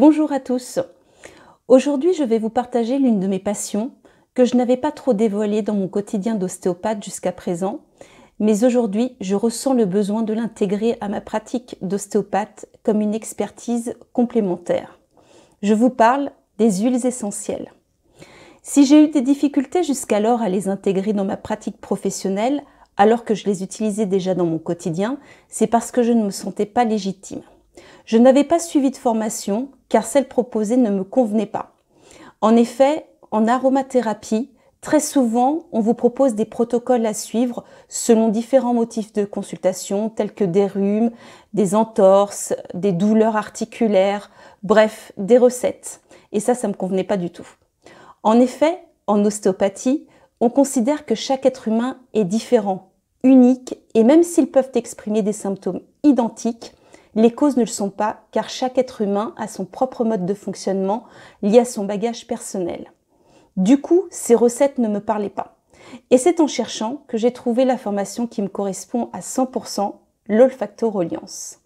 Bonjour à tous. Aujourd'hui, je vais vous partager l'une de mes passions que je n'avais pas trop dévoilée dans mon quotidien d'ostéopathe jusqu'à présent, mais aujourd'hui, je ressens le besoin de l'intégrer à ma pratique d'ostéopathe comme une expertise complémentaire. Je vous parle des huiles essentielles. Si j'ai eu des difficultés jusqu'alors à les intégrer dans ma pratique professionnelle, alors que je les utilisais déjà dans mon quotidien, c'est parce que je ne me sentais pas légitime. Je n'avais pas suivi de formation car celle proposée ne me convenait pas. En effet, en aromathérapie, très souvent, on vous propose des protocoles à suivre selon différents motifs de consultation tels que des rhumes, des entorses, des douleurs articulaires, bref, des recettes. Et ça ne me convenait pas du tout. En effet, en ostéopathie, on considère que chaque être humain est différent, unique, et même s'ils peuvent exprimer des symptômes identiques, les causes ne le sont pas car chaque être humain a son propre mode de fonctionnement lié à son bagage personnel. Du coup, ces recettes ne me parlaient pas. Et c'est en cherchant que j'ai trouvé la formation qui me correspond à 100%, l'olfactoreliance.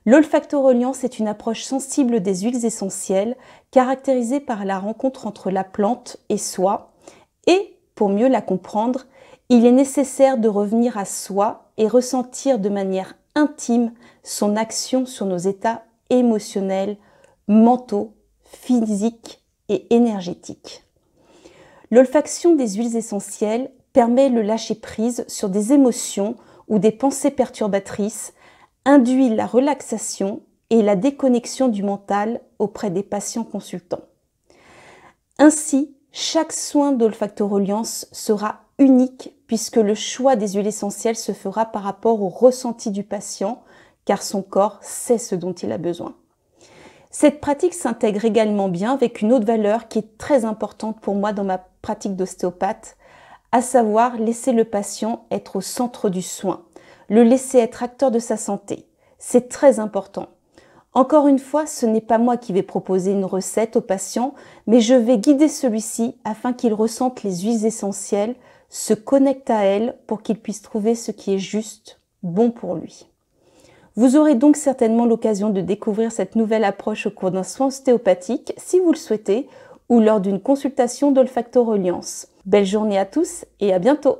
L'olfactoreliance est une approche sensible des huiles essentielles caractérisée par la rencontre entre la plante et soi. Et, pour mieux la comprendre, il est nécessaire de revenir à soi et ressentir de manière intime son action sur nos états émotionnels, mentaux, physiques et énergétiques. L'olfaction des huiles essentielles permet le lâcher-prise sur des émotions ou des pensées perturbatrices, induit la relaxation et la déconnexion du mental auprès des patients consultants. Ainsi, chaque soin d'olfactoreliance sera unique puisque le choix des huiles essentielles se fera par rapport au ressenti du patient, car son corps sait ce dont il a besoin. Cette pratique s'intègre également bien avec une autre valeur qui est très importante pour moi dans ma pratique d'ostéopathe, à savoir laisser le patient être au centre du soin, le laisser être acteur de sa santé. C'est très important. Encore une fois, ce n'est pas moi qui vais proposer une recette au patient, mais je vais guider celui-ci afin qu'il ressente les huiles essentielles, se connecte à elles pour qu'il puisse trouver ce qui est juste, bon pour lui. Vous aurez donc certainement l'occasion de découvrir cette nouvelle approche au cours d'un soin ostéopathique, si vous le souhaitez, ou lors d'une consultation d'olfactoreliance. Belle journée à tous et à bientôt!